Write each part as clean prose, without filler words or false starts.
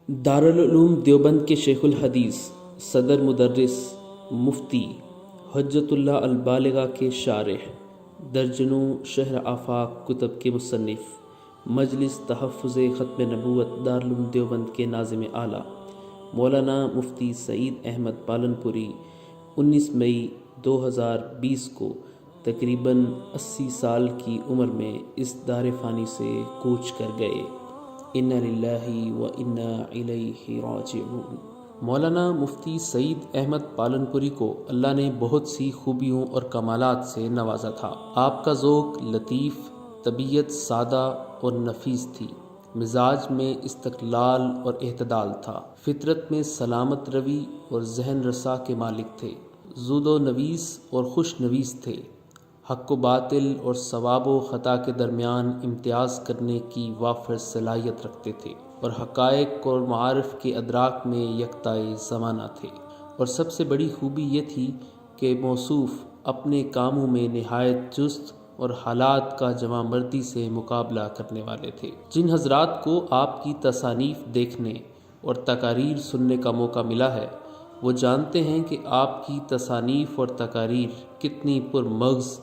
دارالعلوم دیوبند کے شیخ الحدیث، صدر مدرس، مفتی، حجت اللہ البالغہ کے شارح، درجنوں شہر آفاق کتب کے مصنف، مجلس تحفظ ختم نبوت دارالعلوم دیوبند کے ناظم اعلیٰ مولانا مفتی سعید احمد پالنپوری 19 مئی 2020 کو تقریباً 80 سال کی عمر میں اس دار فانی سے کوچ کر گئے۔ انا للہ و انا الیہ راجعون۔ مولانا مفتی سعید احمد پالنپوری کو اللہ نے بہت سی خوبیوں اور کمالات سے نوازا تھا۔ آپ کا ذوق لطیف، طبیعت سادہ اور نفیس تھی، مزاج میں استقلال اور اعتدال تھا، فطرت میں سلامت روی اور ذہن رسا کے مالک تھے، زود و نویس اور خوش نویس تھے، حق و باطل اور ثواب و خطا کے درمیان امتیاز کرنے کی وافر صلاحیت رکھتے تھے، اور حقائق اور معارف کے ادراک میں یکتائے زمانہ تھے، اور سب سے بڑی خوبی یہ تھی کہ موصوف اپنے کاموں میں نہایت چست اور حالات کا جواں مردی سے مقابلہ کرنے والے تھے۔ جن حضرات کو آپ کی تصانیف دیکھنے اور تقاریر سننے کا موقع ملا ہے، وہ جانتے ہیں کہ آپ کی تصانیف اور تقاریر کتنی پرمغز،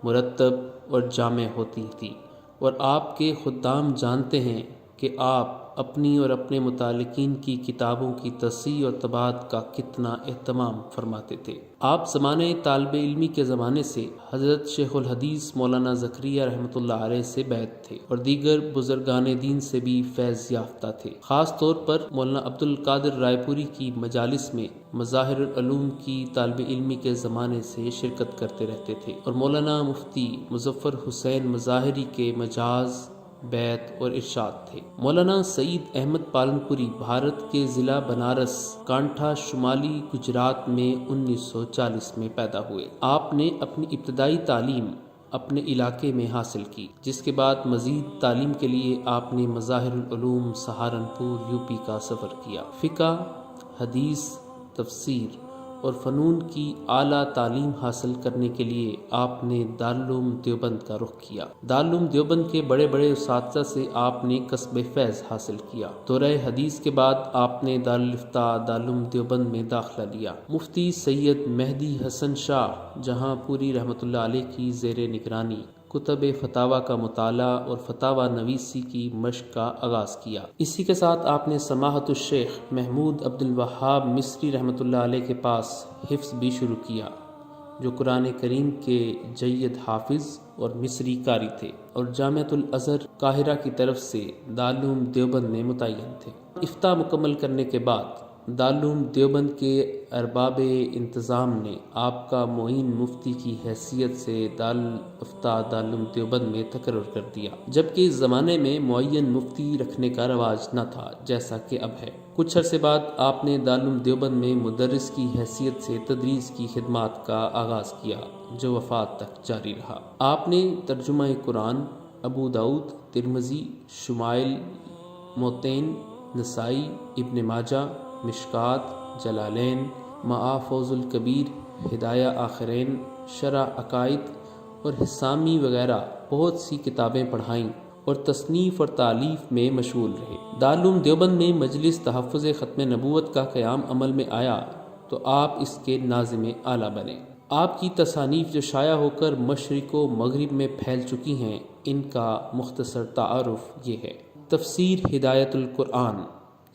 مرتب اور جامع ہوتی تھی، اور آپ کے خدام جانتے ہیں کہ آپ اپنی اور اپنے متعلقین کی کتابوں کی تصحیح اور طباعت کا کتنا اہتمام فرماتے تھے۔ آپ زمانہ طالب علمی کے زمانے سے حضرت شیخ الحدیث مولانا زکریا رحمۃ اللہ علیہ سے بیعت تھے، اور دیگر بزرگان دین سے بھی فیض یافتہ تھے۔ خاص طور پر مولانا عبد القادر رائے پوری کی مجالس میں مظاہر العلوم کی طالب علمی کے زمانے سے شرکت کرتے رہتے تھے، اور مولانا مفتی مظفر حسین مظاہری کے مجاز، بیعت اور ارشاد تھے۔ مولانا سعید احمد پالنپوری بھارت کے ضلع بنارس کانٹھا شمالی گجرات میں 1940 میں پیدا ہوئے۔ آپ نے اپنی ابتدائی تعلیم اپنے علاقے میں حاصل کی، جس کے بعد مزید تعلیم کے لیے آپ نے مظاہر العلوم سہارنپور یو پی کا سفر کیا۔ فقہ، حدیث، تفسیر اور فنون کی اعلیٰ تعلیم حاصل کرنے کے لیے آپ نے دارالعلوم دیوبند کا رخ کیا۔ دارالعلوم دیوبند کے بڑے بڑے اساتذہ سے آپ نے کسب فیض حاصل کیا۔ دورہ حدیث کے بعد آپ نے دارالافتاء دارالعلوم دیوبند میں داخلہ لیا۔ مفتی سید مہدی حسن شاہ جہاں پوری رحمۃ اللہ علیہ کی زیر نگرانی کتب فتاویٰ کا مطالعہ اور فتاویٰ نویسی کی مشق کا آغاز کیا۔ اسی کے ساتھ آپ نے سماحت الشیخ محمود عبد الوہاب مصری رحمۃ اللہ علیہ کے پاس حفظ بھی شروع کیا، جو قرآن کریم کے جید حافظ اور مصری قاری تھے، اور جامعۃ الازہر قاہرہ کی طرف سے دارالعلوم دیوبند میں متعین تھے۔ افتاء مکمل کرنے کے بعد دارالعلوم دیوبند کے ارباب انتظام نے آپ کا معین مفتی کی حیثیت سے دارالافتاء دارالعلوم دیوبند میں تقرر کر دیا، جبکہ اس زمانے میں معین مفتی رکھنے کا رواج نہ تھا جیسا کہ اب ہے۔ کچھ عرصے بعد آپ نے دارالعلوم دیوبند میں مدرس کی حیثیت سے تدریس کی خدمات کا آغاز کیا، جو وفات تک جاری رہا۔ آپ نے ترجمہ قرآن، ابو داؤد، ترمذی، شمائل، موطین، نسائی، ابن ماجہ، مشکوٰۃ، جلالین، معافوظ الکبیر، ہدایہ آخرین، شرح عقائد اور حسامی وغیرہ بہت سی کتابیں پڑھائیں، اور تصنیف اور تالیف میں مشغول رہے۔ دارالعلوم دیوبند میں مجلس تحفظ ختم نبوت کا قیام عمل میں آیا تو آپ اس کے ناظم اعلیٰ بنے۔ آپ کی تصانیف جو شائع ہو کر مشرق و مغرب میں پھیل چکی ہیں، ان کا مختصر تعارف یہ ہے۔ تفسیر ہدایت القرآن،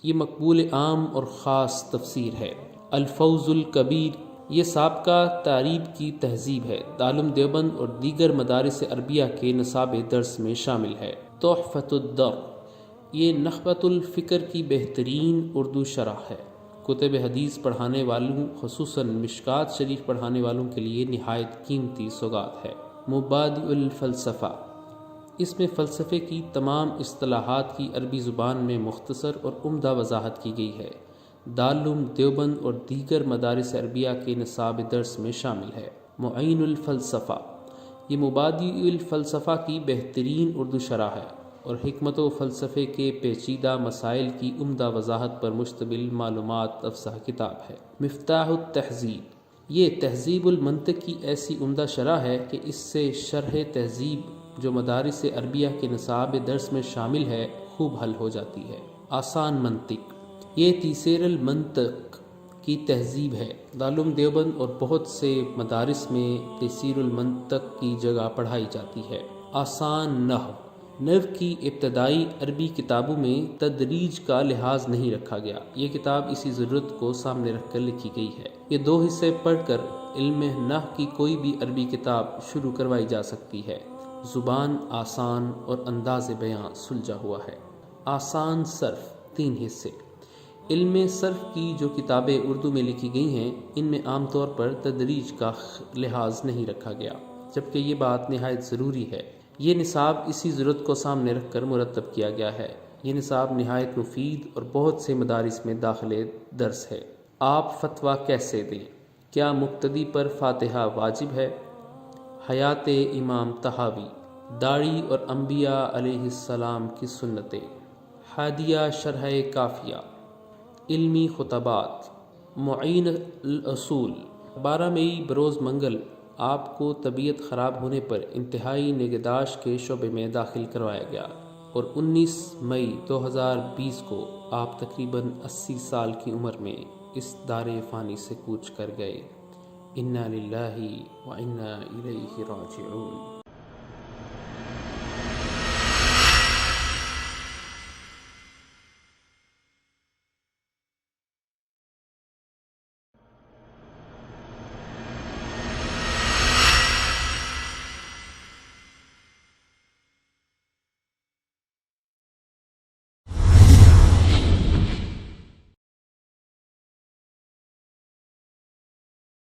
یہ مقبول عام اور خاص تفسیر ہے۔ الفوز الکبیر، یہ سابقہ تعریب کی تہذیب ہے، دارالعلوم دیوبند اور دیگر مدارس عربیہ کے نصاب درس میں شامل ہے۔ تحفۃ الدر، یہ نخبۃ الفکر کی بہترین اردو شرح ہے، کتب حدیث پڑھانے والوں خصوصاً مشکوٰۃ شریف پڑھانے والوں کے لیے نہایت قیمتی سوغات ہے۔ مبادئ الفلسفہ، اس میں فلسفے کی تمام اصطلاحات کی عربی زبان میں مختصر اور عمدہ وضاحت کی گئی ہے، دارالعلوم دیوبند اور دیگر مدارس عربیہ کے نصاب درس میں شامل ہے۔ معین الفلسفہ، یہ مبادئ الفلسفہ کی بہترین اردو شرح ہے، اور حکمت و فلسفے کے پیچیدہ مسائل کی عمدہ وضاحت پر مشتمل معلومات افزا کتاب ہے۔ مفتاح التہذیب، یہ تہذیب المنطق کی ایسی عمدہ شرح ہے کہ اس سے شرح تہذیب جو مدارس عربیہ کے نصاب درس میں شامل ہے خوب حل ہو جاتی ہے۔ آسان منطق، یہ تیسیر المنطق کی تہذیب ہے۔ دارالعلوم دیوبند اور بہت سے مدارس میں تیسیر المنطق کی جگہ پڑھائی جاتی ہے۔ آسان نحو کی ابتدائی عربی کتابوں میں تدریج کا لحاظ نہیں رکھا گیا۔ یہ کتاب اسی ضرورت کو سامنے رکھ کر لکھی گئی ہے۔ یہ 2 حصے پڑھ کر علم نحو کی کوئی بھی عربی کتاب شروع کروائی جا سکتی ہے۔ زبان آسان اور انداز بیاں سلجھا ہوا ہے۔ آسان صرف 3 حصے۔ علم صرف کی جو کتابیں اردو میں لکھی گئی ہیں ان میں عام طور پر تدریج کا لحاظ نہیں رکھا گیا، جبکہ یہ بات نہایت ضروری ہے۔ یہ نصاب اسی ضرورت کو سامنے رکھ کر مرتب کیا گیا ہے۔ یہ نصاب نہایت مفید اور بہت سے مدارس میں داخل درس ہے۔ آپ فتویٰ کیسے دیں؟ کیا مقتدی پر فاتحہ واجب ہے؟ حیات امام طحاوی، داڑھی اور انبیاء علیہ السلام کی سنتیں، ہادیہ شرح کافیہ، علمی خطبات، معین الاصول۔ 12 مئی بروز منگل آپ کو طبیعت خراب ہونے پر انتہائی نگہداشت کے شعبے میں داخل کروایا گیا اور 19 مئی 2020 کو آپ تقریباً 80 سال کی عمر میں اس دار فانی سے کوچ کر گئے۔ انا للہ و انا الیہ راجعون۔